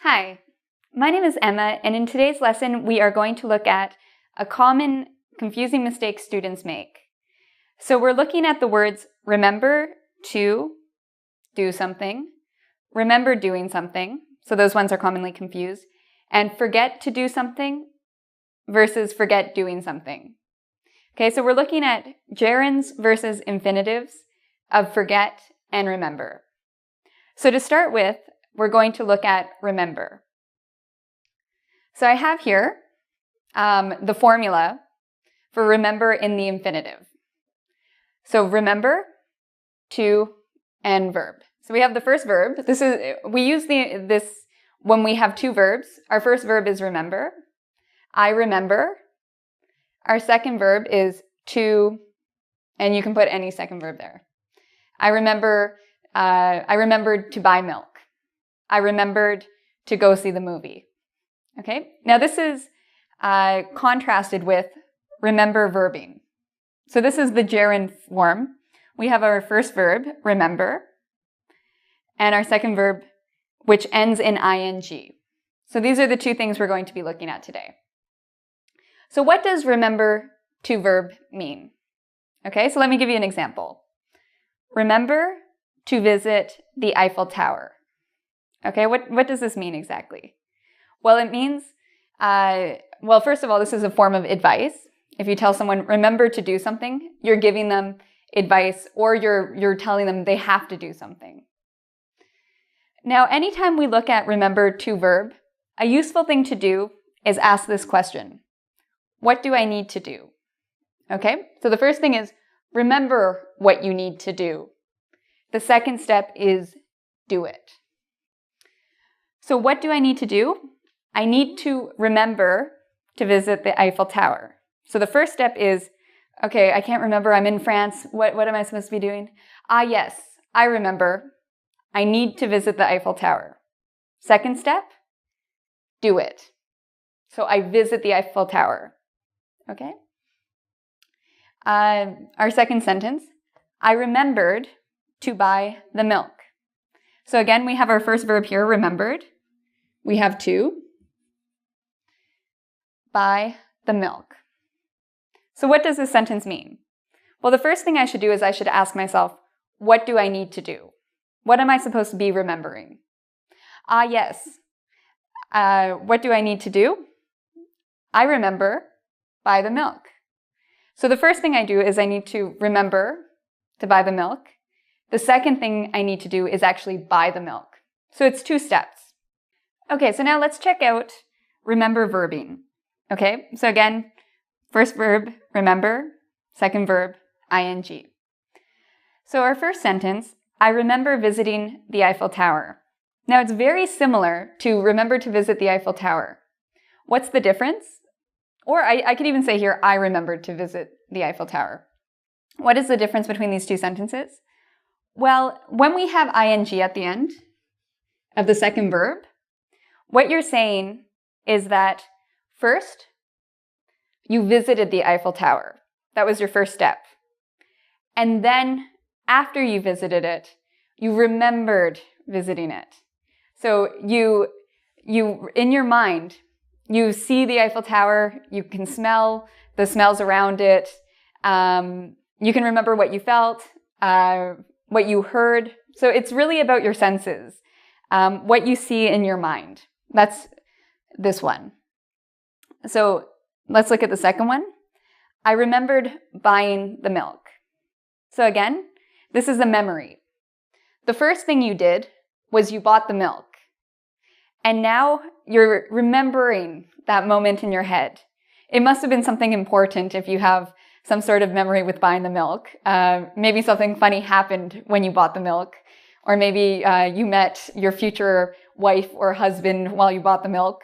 Hi, my name is Emma, and in today's lesson, we are going to look at a common confusing mistake students make. So we're looking at the words remember to do something, remember doing something, so those ones are commonly confused, and forget to do something versus forget doing something. Okay, so we're looking at gerunds versus infinitives of forget and remember. So to start with, we're going to look at remember. So I have here the formula for remember in the infinitive. So remember, to, and verb. So we have the first verb. We use this when we have two verbs. Our first verb is remember. I remember. Our second verb is to, and you can put any second verb there. I remembered to buy milk. I remembered to go see the movie. Okay, now this is contrasted with remember verbing. So this is the gerund form. We have our first verb, remember, and our second verb, which ends in ing. So these are the two things we're going to be looking at today. So what does remember to verb mean? Okay, so let me give you an example. Remember to visit the Eiffel Tower. Okay, what does this mean exactly? Well, it means, first of all, this is a form of advice. If you tell someone, remember to do something, you're giving them advice or you're telling them they have to do something. Now, anytime we look at remember to verb, a useful thing to do is ask this question. What do I need to do? Okay, so the first thing is remember what you need to do. The second step is do it. So what do I need to do? I need to remember to visit the Eiffel Tower. So the first step is, okay, I can't remember, I'm in France. What am I supposed to be doing? Yes, I remember. I need to visit the Eiffel Tower. Second step, do it. So I visit the Eiffel Tower. Okay? Our second sentence, I remembered to buy the milk. So again, we have our first verb here, remembered. We have to buy the milk. So what does this sentence mean? Well, the first thing I should do is I should ask myself, what do I need to do? What am I supposed to be remembering? Yes. What do I need to do? I remember buy the milk. So the first thing I do is I need to remember to buy the milk. The second thing I need to do is actually buy the milk. So it's two steps. Okay, so now let's check out remember verbing. Okay, so again, first verb, remember, second verb, ing. So our first sentence, I remember visiting the Eiffel Tower. Now it's very similar to remember to visit the Eiffel Tower. What's the difference? Or I could even say here, I remembered to visit the Eiffel Tower. What is the difference between these two sentences? Well, when we have ing at the end of the second verb, what you're saying is that first, you visited the Eiffel Tower. That was your first step. And then after you visited it, you remembered visiting it. So you in your mind, you see the Eiffel Tower, you can smell the smells around it, you can remember what you felt, what you heard. So it's really about your senses, what you see in your mind. That's this one. So let's look at the second one. I remembered buying the milk. So again, this is a memory. The first thing you did was you bought the milk. And now you're remembering that moment in your head. It must have been something important if you have some sort of memory with buying the milk. Maybe something funny happened when you bought the milk. Or maybe you met your future wife or husband while you bought the milk.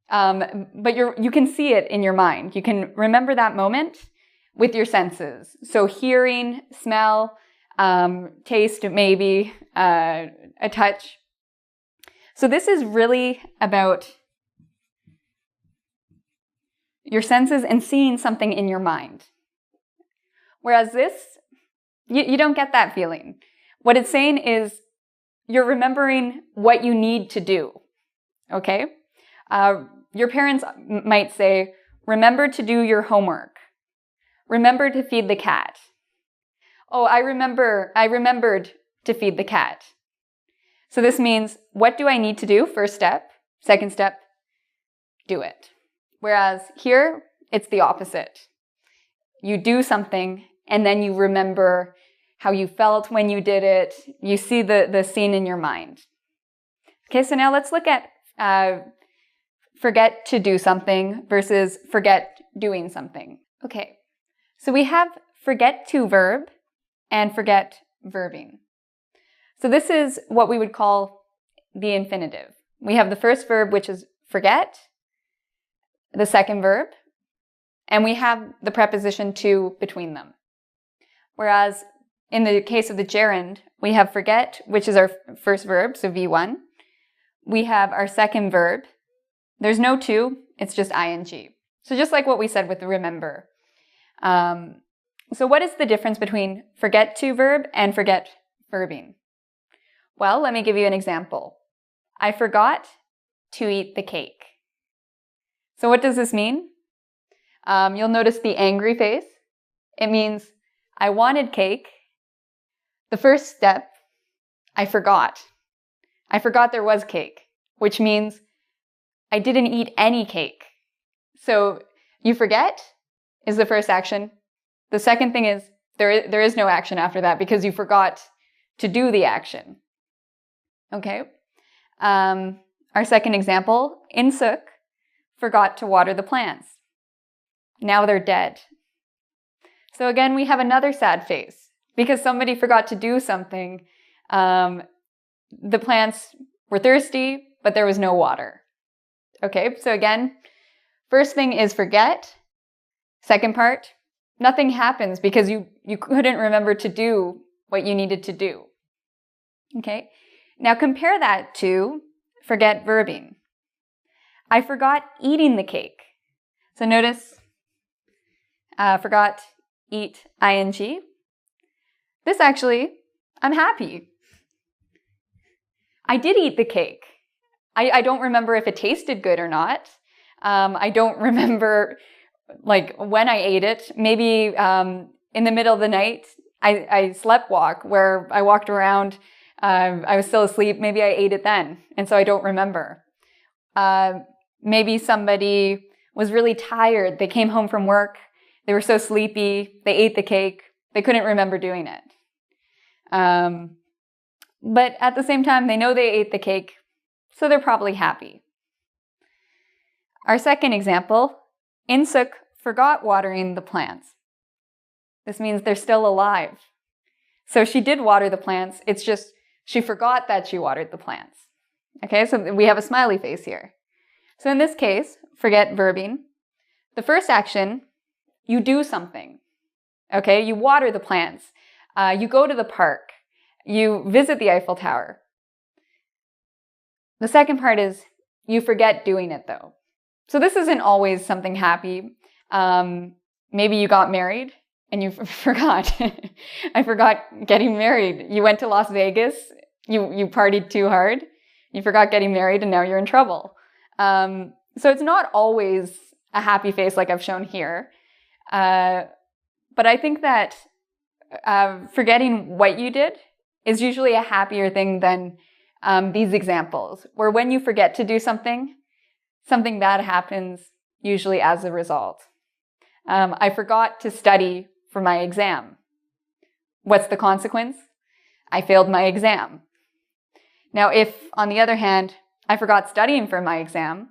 But you can see it in your mind. You can remember that moment with your senses. So hearing, smell, taste, maybe, a touch. So this is really about your senses and seeing something in your mind. Whereas this, you don't get that feeling. What it's saying is you're remembering what you need to do. okay? Your parents might say, remember to do your homework. Remember to feed the cat. Oh, I remembered to feed the cat. So this means, what do I need to do? First step. Second step, do it. Whereas here, it's the opposite. You do something, and then you remember how you felt when you did it. You see the scene in your mind. Okay, so now let's look at forget to do something versus forget doing something. Okay, so we have forget to verb and forget verbing. So this is what we would call the infinitive. We have the first verb, which is forget, the second verb, and we have the preposition to between them. Whereas in the case of the gerund, we have forget, which is our first verb, so V1. We have our second verb. There's no to, it's just ing. So just like what we said with the remember. So what is the difference between forget to verb and forget verbing? Well, let me give you an example. I forgot to eat the cake. So what does this mean? You'll notice the angry face. It means I wanted cake. The first step, I forgot. I forgot there was cake, which means I didn't eat any cake. So you forget is the first action. The second thing is there is no action after that because you forgot to do the action. Okay. Our second example, Insuk forgot to water the plants. Now they're dead. So again, we have another sad face because somebody forgot to do something. The plants were thirsty, but there was no water. Okay, so again, first thing is forget. Second part, nothing happens because you couldn't remember to do what you needed to do. Okay, now compare that to forget verbing. I forgot eating the cake. So notice, forgot, eat, ing. This actually, I'm happy. I did eat the cake. I don't remember if it tasted good or not. I don't remember like when I ate it. Maybe in the middle of the night, I sleptwalk where I walked around. I was still asleep. Maybe I ate it then, and so I don't remember. Maybe somebody was really tired. They came home from work. They were so sleepy. They ate the cake. They couldn't remember doing it. But at the same time, they know they ate the cake, so they're probably happy. Our second example, Insuk forgot watering the plants. This means they're still alive. So she did water the plants. It's just she forgot that she watered the plants. Okay, so we have a smiley face here. So in this case, forget verbing. The first action, you do something. Okay, you water the plants. You go to the park. You visit the Eiffel Tower. The second part is you forget doing it though. So this isn't always something happy. Maybe you got married and you forgot. I forgot getting married. You went to Las Vegas. You partied too hard. You forgot getting married and now you're in trouble. So it's not always a happy face like I've shown here. But I think that forgetting what you did is usually a happier thing than these examples, where when you forget to do something, something bad happens usually as a result. I forgot to study for my exam. What's the consequence? I failed my exam. Now, if, on the other hand, I forgot studying for my exam,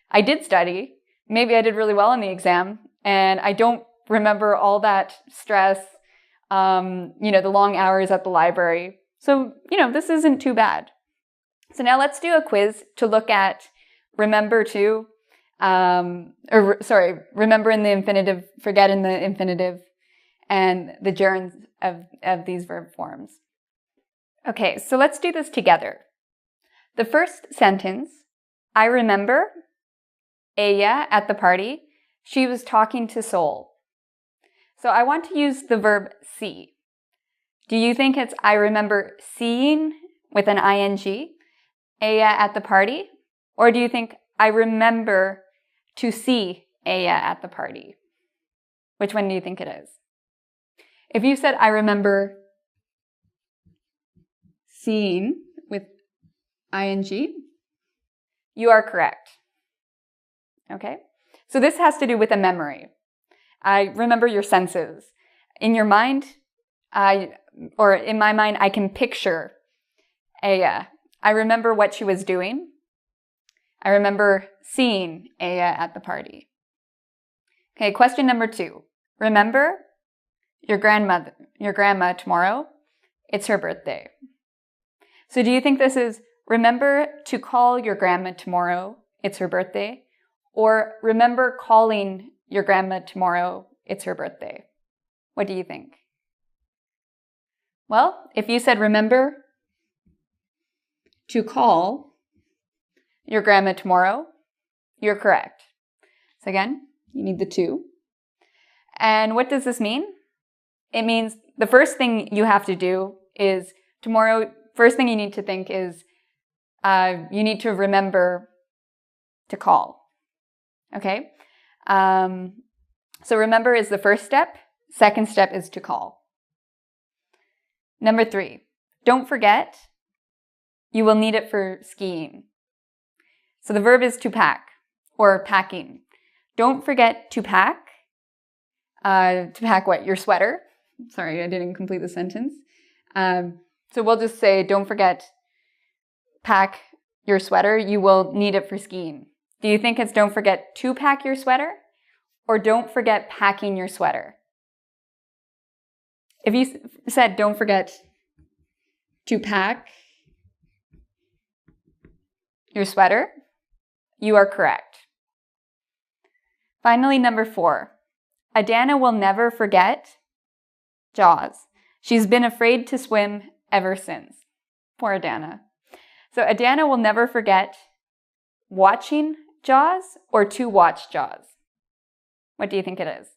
I did study, maybe I did really well in the exam, and I don't remember all that stress, the long hours at the library. So, this isn't too bad. So now let's do a quiz to look at remember to, remember in the infinitive, forget in the infinitive, and the gerunds of these verb forms. Okay, so let's do this together. The first sentence, I remember Aya at the party. She was talking to Sol. So I want to use the verb see. Do you think it's I remember seeing with an ing, Aya at the party? Or do you think, I remember to see Aya at the party? Which one do you think it is? If you said, I remember seeing with ing, you are correct. Okay? So this has to do with a memory. I remember your senses. In your mind, or in my mind, I can picture Aya. I remember what she was doing. I remember seeing Aya at the party. Okay, question number 2. Remember your grandma tomorrow. It's her birthday. So do you think this is remember to call your grandma tomorrow. It's her birthday. Or remember calling your grandma tomorrow. It's her birthday. What do you think? Well, if you said remember to call your grandma tomorrow, you're correct. So again, you need the 2. And what does this mean? It means the first thing you have to do is tomorrow, first thing you need to think is you need to remember to call. Okay? So remember is the first step. Second step is to call. Number 3, don't forget, you will need it for skiing. So the verb is to pack or packing. Don't forget to pack. To pack what? Your sweater. Sorry, I didn't complete the sentence. So we'll just say, don't forget, pack your sweater. You will need it for skiing. Do you think it's don't forget to pack your sweater or don't forget packing your sweater? If you said don't forget to pack your sweater, you are correct. Finally, number 4. Adana will never forget Jaws. She's been afraid to swim ever since. Poor Adana. So Adana will never forget watching Jaws or to watch Jaws. What do you think it is?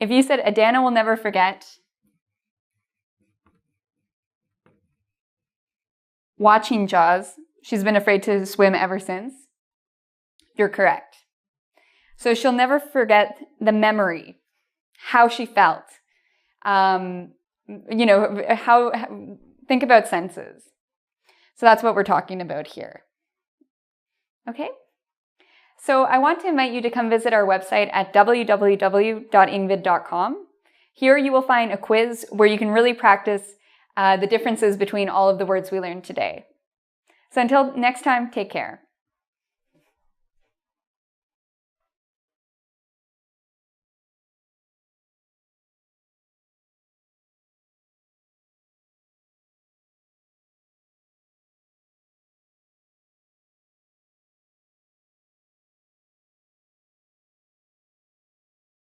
If you said Adana will never forget watching Jaws, she's been afraid to swim ever since, you're correct. So she'll never forget the memory, how she felt. Think about senses. So that's what we're talking about here. Okay? So I want to invite you to come visit our website at www.ingvid.com. Here you will find a quiz where you can really practice the differences between all of the words we learned today. So until next time, take care.